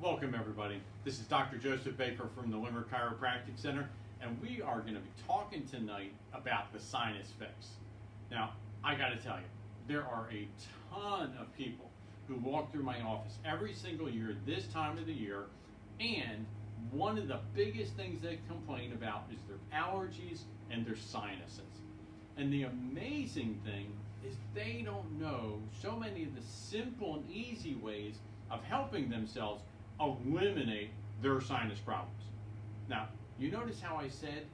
Welcome everybody. This is Dr. Joseph Baker from the Limerick Chiropractic Center, and we are going to be talking tonight about the Sinus Fix. Now, I got to tell you, there are a ton of people who walk through my office every single year this time of the year, and one of the biggest things they complain about is their allergies and their sinuses. And the amazing thing is they don't know so many of the simple and easy ways of helping themselves eliminate their sinus problems. Now, you notice how I said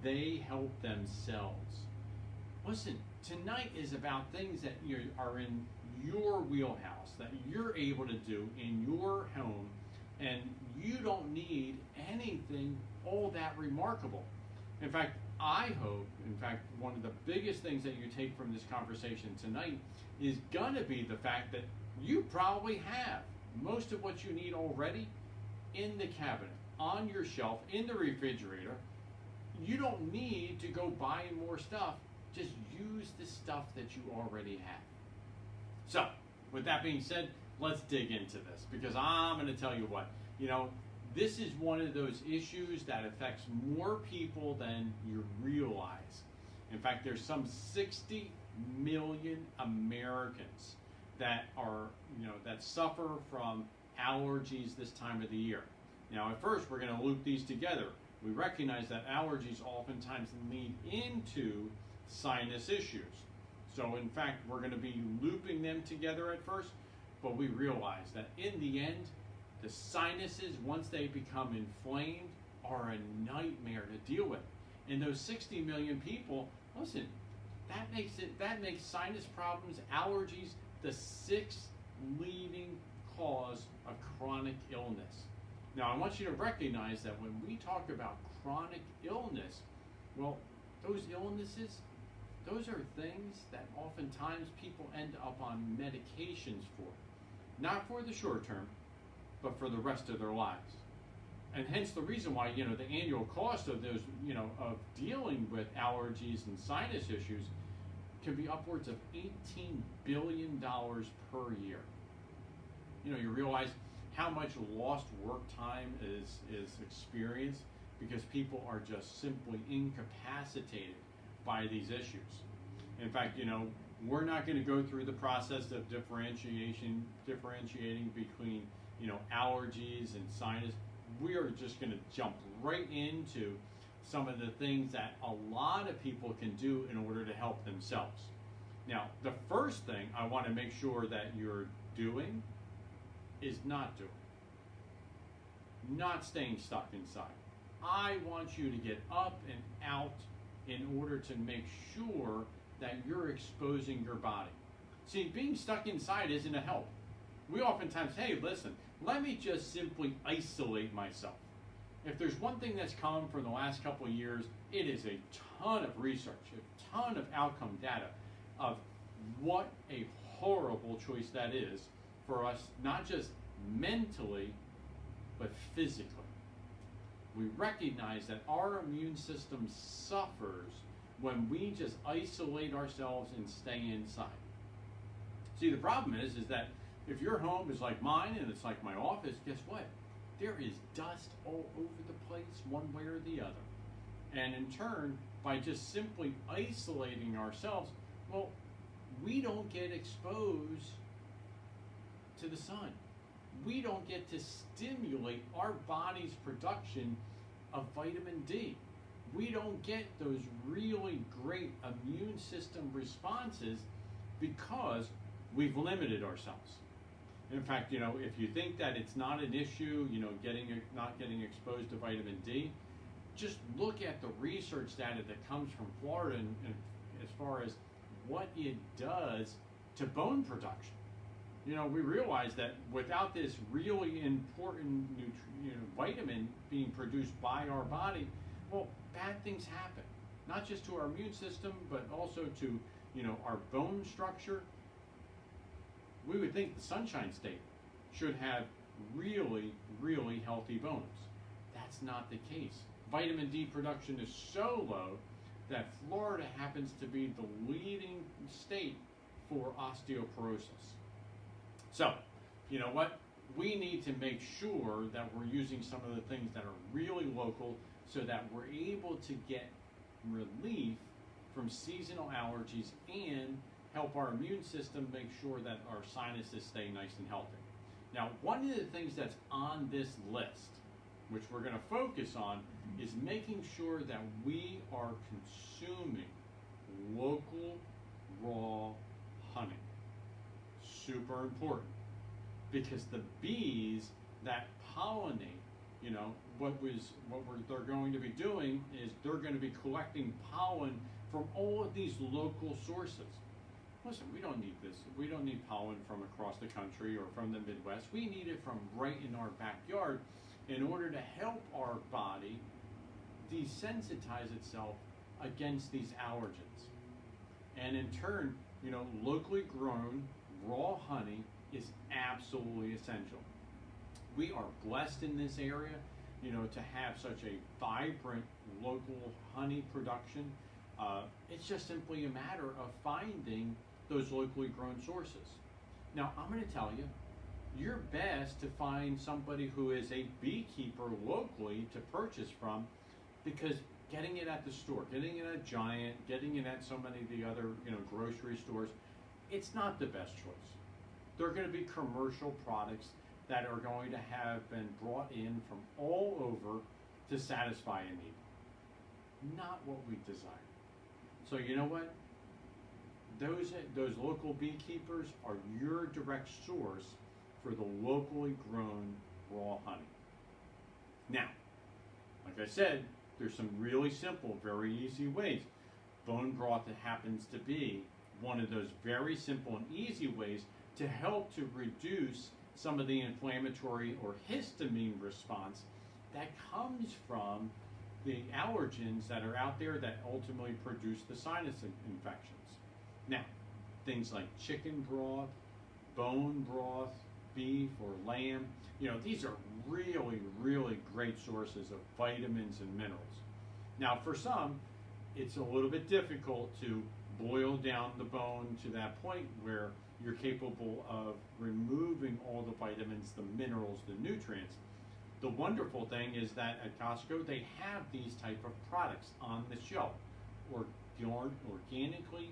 they help themselves. Listen, tonight is about things that are in your wheelhouse, that you're able to do in your home, and you don't need anything all that remarkable. In fact, I hope, one of the biggest things that you take from this conversation tonight is going to be the fact that you probably have most of what you need already in the cabinet, on your shelf, in the refrigerator. You don't need to go buy more stuff. Just use the stuff that you already have. So, with that being said, let's dig into this, because I'm going to tell you what, this is one of those issues that affects more people than you realize. In fact, there's some 60 million Americans that are, that suffer from allergies this time of the year. Now, at first, we're going to loop these together. We recognize that allergies oftentimes lead into sinus issues. So, in fact, we're going to be looping them together at first, but we realize that in the end, the sinuses, once they become inflamed, are a nightmare to deal with. And those 60 million people, listen, that makes sinus problems, allergies, the sixth leading cause of chronic illness. Now, I want you to recognize that when we talk about chronic illness, well, those illnesses, those are things that oftentimes people end up on medications for. Not for the short term, but for the rest of their lives. And hence the reason why, the annual cost of those, of dealing with allergies and sinus issues can be upwards of $18 billion per year. You realize how much lost work time is experienced because people are just simply incapacitated by these issues. In fact, we're not going to go through the process of differentiating between, allergies and sinus. We are just going to jump right into some of the things that a lot of people can do in order to help themselves. Now, the first thing I want to make sure that you're doing is not doing. Not staying stuck inside. I want you to get up and out in order to make sure that you're exposing your body. See, being stuck inside isn't a help. We oftentimes, hey, listen, let me just simply isolate myself. If there's one thing that's come from the last couple of years, it is a ton of research, a ton of outcome data of what a horrible choice that is for us, not just mentally, but physically. We recognize that our immune system suffers when we just isolate ourselves and stay inside. See, the problem is that if your home is like mine and it's like my office, guess what? There is dust all over the place, one way or the other. And in turn, by just simply isolating ourselves, well, we don't get exposed to the sun. We don't get to stimulate our body's production of vitamin D. We don't get those really great immune system responses because we've limited ourselves. In fact, if you think that it's not an issue, not getting exposed to vitamin D, just look at the research data that comes from Florida and as far as what it does to bone production. We realize that without this really important vitamin being produced by our body, well, bad things happen. Not just to our immune system, but also to, our bone structure. We would think the Sunshine State should have really, really healthy bones. That's not the case. Vitamin D production is so low that Florida happens to be the leading state for osteoporosis. So, you know what? we need to make sure that we're using some of the things that are really local so that we're able to get relief from seasonal allergies and help our immune system make sure that our sinuses stay nice and healthy. Now, one of the things that's on this list, which we're going to focus on, is making sure that we are consuming local raw honey. Super important, because the bees that pollinate, they're going to be doing is they're going to be collecting pollen from all of these local sources. Listen, we don't need this. We don't need pollen from across the country or from the Midwest. We need it from right in our backyard in order to help our body desensitize itself against these allergens. And in turn, locally grown raw honey is absolutely essential. We are blessed in this area, to have such a vibrant local honey production. It's just simply a matter of finding those locally grown sources. Now, I'm going to tell you, you're best to find somebody who is a beekeeper locally to purchase from, because getting it at the store, getting it at Giant, getting it at so many of the other grocery stores, it's not the best choice. They're going to be commercial products that are going to have been brought in from all over to satisfy a need. Not what we desire. So you know what? Those local beekeepers are your direct source for the locally grown raw honey. Now, like I said, there's some really simple, very easy ways. Bone broth happens to be one of those very simple and easy ways to help to reduce some of the inflammatory or histamine response that comes from the allergens that are out there that ultimately produce the sinus infections. Now, things like chicken broth, bone broth, beef or lamb, these are really, really great sources of vitamins and minerals. Now, for some, it's a little bit difficult to boil down the bone to that point where you're capable of removing all the vitamins, the minerals, the nutrients. The wonderful thing is that at Costco, they have these type of products on the shelf, or organically,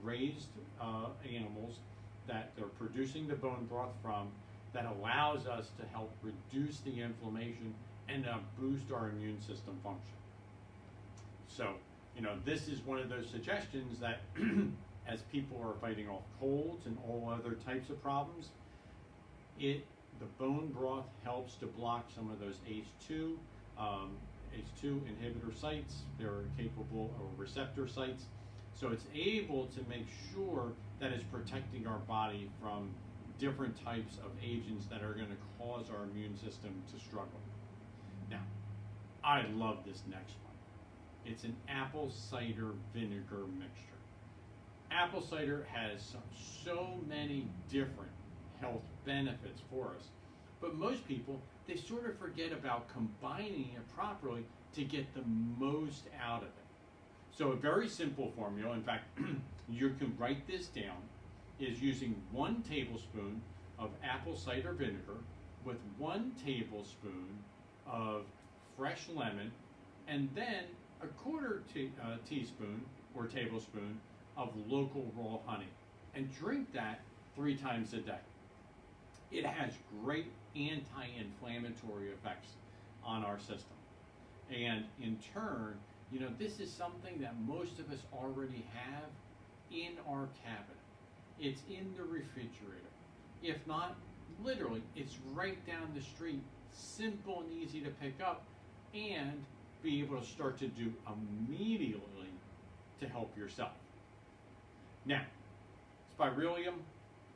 raised animals that they're producing the bone broth from, that allows us to help reduce the inflammation and boost our immune system function. So, this is one of those suggestions that as people are fighting off colds and all other types of problems, the bone broth helps to block some of those ACE2 inhibitor sites. They're capable of receptor sites. So it's able to make sure that it's protecting our body from different types of agents that are going to cause our immune system to struggle. Now, I love this next one. It's an apple cider vinegar mixture. Apple cider has so many different health benefits for us, but most people, they sort of forget about combining it properly to get the most out of it. So a very simple formula, in fact, you can write this down, is using 1 tablespoon of apple cider vinegar with 1 tablespoon of fresh lemon, and then a quarter teaspoon or tablespoon of local raw honey, and drink that 3 times a day. It has great anti-inflammatory effects on our system. And in turn, this is something that most of us already have in our cabinet. It's in the refrigerator. If not, literally, it's right down the street, simple and easy to pick up, and be able to start to do immediately to help yourself. Now, Spirulina,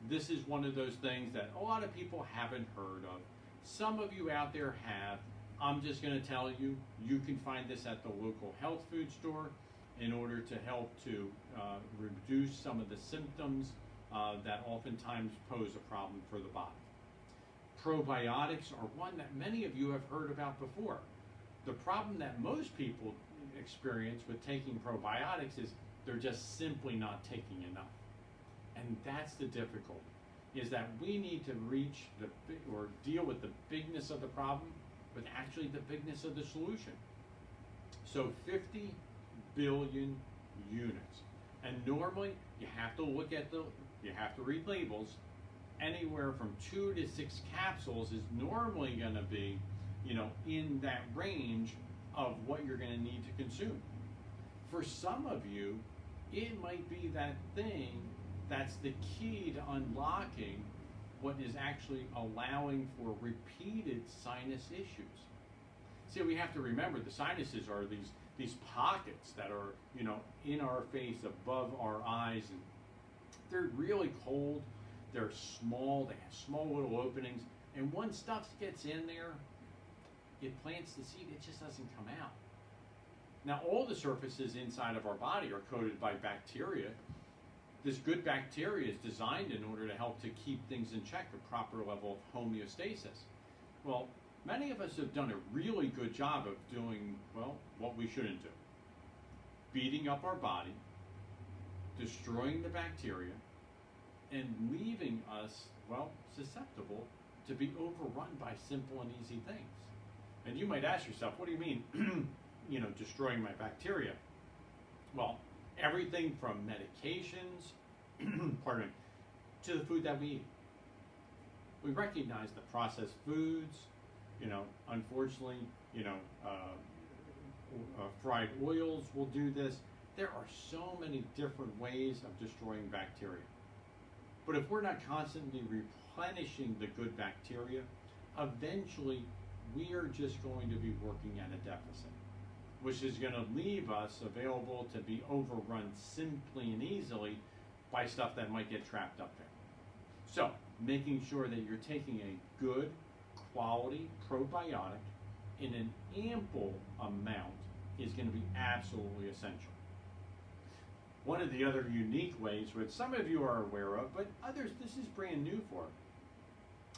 this is one of those things that a lot of people haven't heard of. Some of you out there have. I'm just going to tell you, you can find this at the local health food store in order to help to reduce some of the symptoms that oftentimes pose a problem for the body. Probiotics are one that many of you have heard about before. The problem that most people experience with taking probiotics is they're just simply not taking enough. And that's the difficulty. is that we need to reach or deal with the bigness of the problem, but actually the bigness of the solution. So 50 billion units. And normally you have to you have to read labels. Anywhere from 2 to 6 capsules is normally going to be, in that range of what you're going to need to consume. For some of you, it might be that thing that's the key to unlocking what is actually allowing for repeated sinus issues. See, we have to remember the sinuses are these pockets that are, in our face, above our eyes, and they're really cold. They're small. They have small little openings, and once stuff gets in there, it plants the seed. It just doesn't come out. Now, all the surfaces inside of our body are coated by bacteria. This good bacteria is designed in order to help to keep things in check, a proper level of homeostasis. Well, many of us have done a really good job of doing, what we shouldn't do. Beating up our body, destroying the bacteria, and leaving us, susceptible to be overrun by simple and easy things. And you might ask yourself, what do you mean, destroying my bacteria? Well, everything from medications, pardon me, to the food that we eat. We recognize the processed foods, unfortunately, fried oils will do this. There are so many different ways of destroying bacteria. But if we're not constantly replenishing the good bacteria, eventually we are just going to be working at a deficit, which is going to leave us available to be overrun simply and easily by stuff that might get trapped up there. So, making sure that you're taking a good quality probiotic in an ample amount is going to be absolutely essential. One of the other unique ways, which some of you are aware of, but others, this is brand new for,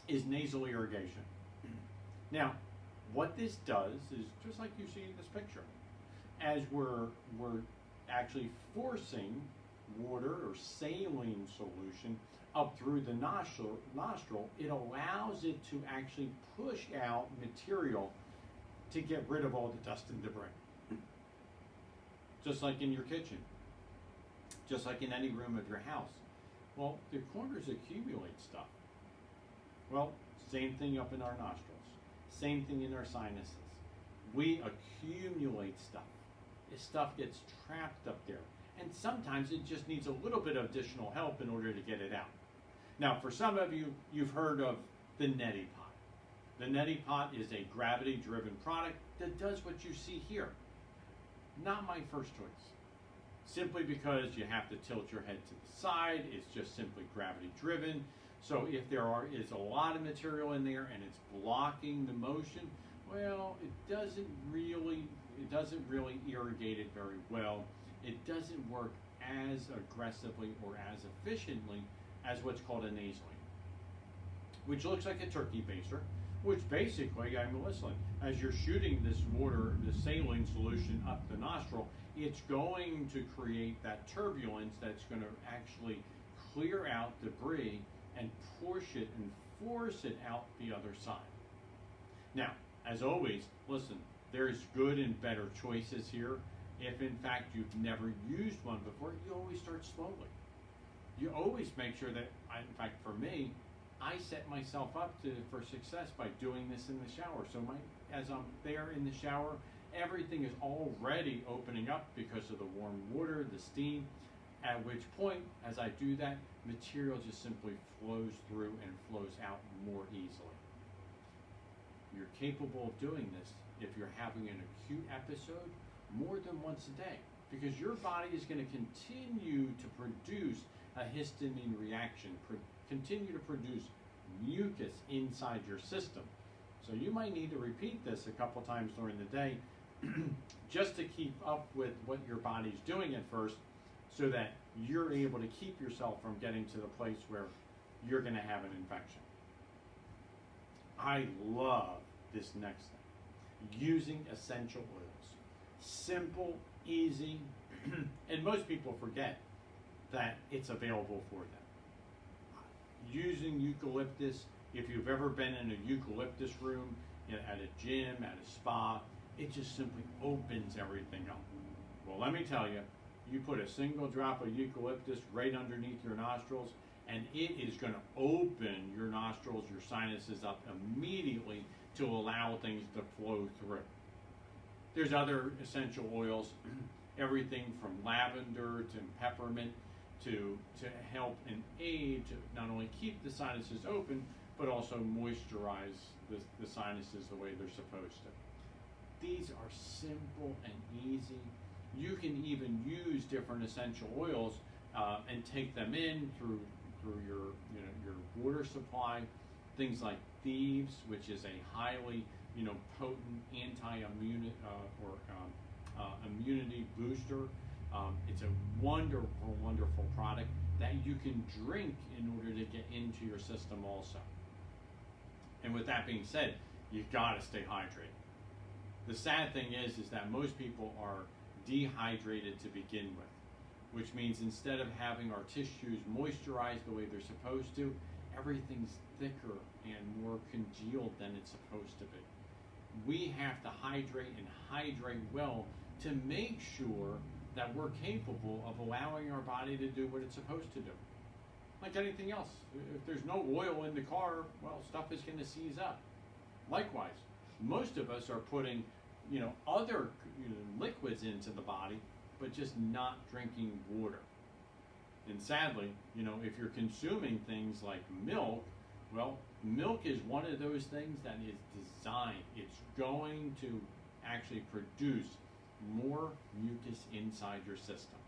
is nasal irrigation. Now, what this does is just like you see in this picture. As we're actually forcing water or saline solution up through the nostril, it allows it to actually push out material to get rid of all the dust and debris. Just like in your kitchen, just like in any room of your house. Well, the corners accumulate stuff. Well, same thing up in our nostrils, same thing in our sinuses. We accumulate stuff. This stuff gets trapped up there. And sometimes it just needs a little bit of additional help in order to get it out. Now, for some of you, you've heard of the neti pot. The neti pot is a gravity-driven product that does what you see here. Not my first choice. Simply because you have to tilt your head to the side, it's just simply gravity-driven. So if there is a lot of material in there and it's blocking the motion, well, it doesn't really irrigate it very well. It doesn't work as aggressively or as efficiently as what's called a nasal, which looks like a turkey baster, which basically, listen, as you're shooting this water, the saline solution up the nostril, it's going to create that turbulence that's going to actually clear out debris and push it and force it out the other side. Now, as always, listen, there's good and better choices here. If in fact you've never used one before, you always start slowly. You always make sure that, in fact for me, I set myself up for success by doing this in the shower. So as I'm there in the shower, everything is already opening up because of the warm water, the steam, at which point, as I do that, material just simply flows through and flows out more easily. You're capable of doing this if you're having an acute episode more than once a day, because your body is going to continue to produce a histamine reaction, continue to produce mucus inside your system. So you might need to repeat this a couple times during the day just to keep up with what your body's doing at first, so that you're able to keep yourself from getting to the place where you're going to have an infection. I love this next thing, using essential oils. Simple, easy, and most people forget that it's available for them. using eucalyptus, if you've ever been in a eucalyptus room, at a gym, at a spa, it just simply opens everything up. Well, let me tell you, you put a single drop of eucalyptus right underneath your nostrils, and it is going to open your nostrils, your sinuses up immediately to allow things to flow through. There's other essential oils, everything from lavender to peppermint to help and aid to not only keep the sinuses open, but also moisturize the sinuses the way they're supposed to. These are simple and easy. You can even use different essential oils and take them in through your your water supply. Things like thieves, which is a highly potent anti-immunity immunity booster. It's a wonderful product that you can drink in order to get into your system also. And with that being said, you got to stay hydrated. The sad thing is that most people are dehydrated to begin with, which means instead of having our tissues moisturized the way they're supposed to, everything's thicker and more congealed than it's supposed to be. We have to hydrate and hydrate well to make sure that we're capable of allowing our body to do what it's supposed to do. Like anything else, if there's no oil in the car, well, stuff is going to seize up. Likewise, most of us are putting, other liquids into the body, but just not drinking water. And sadly, if you're consuming things like milk, well, milk is one of those things that is designed. It's going to actually produce more mucus inside your system.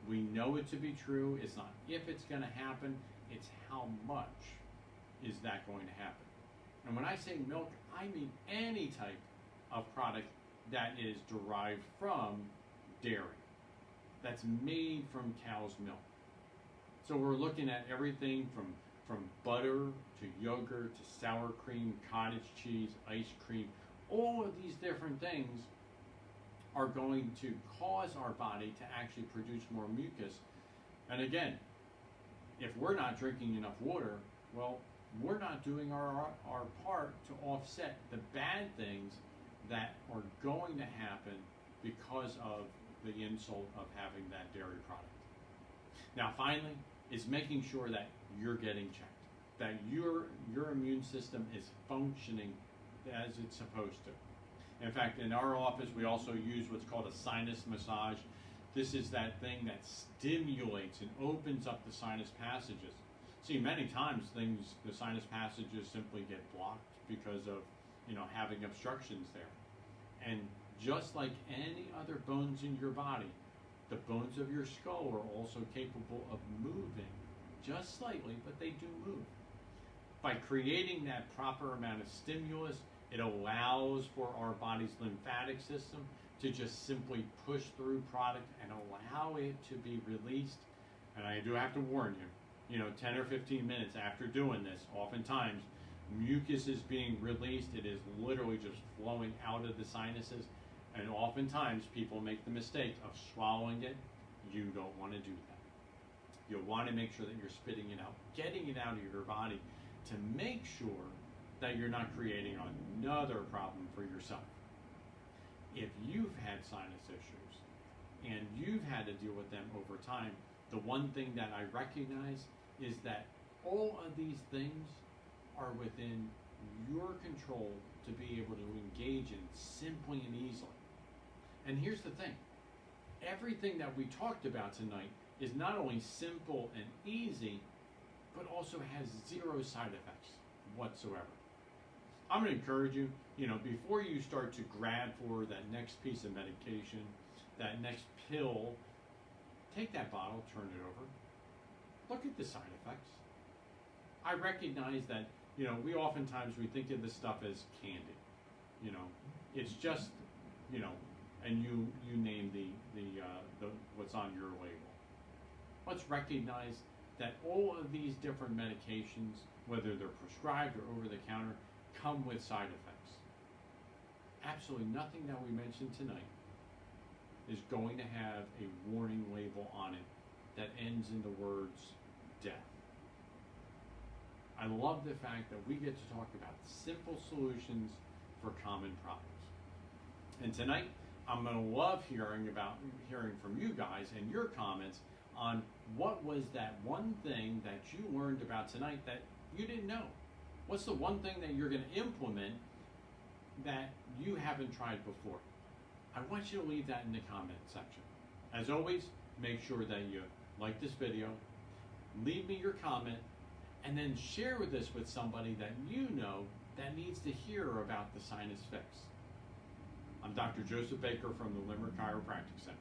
We know it to be true. It's not if it's going to happen, it's how much is that going to happen. And when I say milk, I mean any type of product that is derived from dairy, that's made from cow's milk. So we're looking at everything from butter to yogurt to sour cream, cottage cheese, ice cream. All of these different things are going to cause our body to actually produce more mucus. And again, if we're not drinking enough water, well, we're not doing our part to offset the bad things that are going to happen because of the insult of having that dairy product. Now, finally, is making sure that you're getting checked, that your immune system is functioning as it's supposed to. In fact, in our office, we also use what's called a sinus massage. This is that thing that stimulates and opens up the sinus passages. See, many times the sinus passages simply get blocked because of, having obstructions there. And just like any other bones in your body, the bones of your skull are also capable of moving, just slightly, but they do move. By creating that proper amount of stimulus, it allows for our body's lymphatic system to just simply push through product and allow it to be released. And I do have to warn you, 10 or 15 minutes after doing this, oftentimes mucus is being released. It is literally just flowing out of the sinuses. And oftentimes people make the mistake of swallowing it. You don't want to do that. You'll want to make sure that you're spitting it out, getting it out of your body to make sure that you're not creating another problem for yourself. If you've had sinus issues and you've had to deal with them over time, the one thing that I recognize is that all of these things are within your control to be able to engage in simply and easily. And here's the thing, everything that we talked about tonight is not only simple and easy, but also has zero side effects whatsoever. I'm going to encourage you, before you start to grab for that next piece of medication, that next pill, take that bottle, turn it over, look at the side effects. I recognize that, we oftentimes we think of this stuff as candy. It's just, and you name the what's on your label. Let's recognize that all of these different medications, whether they're prescribed or over the counter, come with side effects. Absolutely nothing that we mentioned tonight is going to have a warning label on it that ends in the words death. I love the fact that we get to talk about simple solutions for common problems. And tonight, I'm going to love hearing from you guys and your comments on what was that one thing that you learned about tonight that you didn't know. What's the one thing that you're going to implement that you haven't tried before? I want you to leave that in the comment section. As always, make sure that you like this video, leave me your comment, and then share this with somebody that you know that needs to hear about the Sinus Fix. I'm Dr. Joseph Baker from the Limerick Chiropractic Center.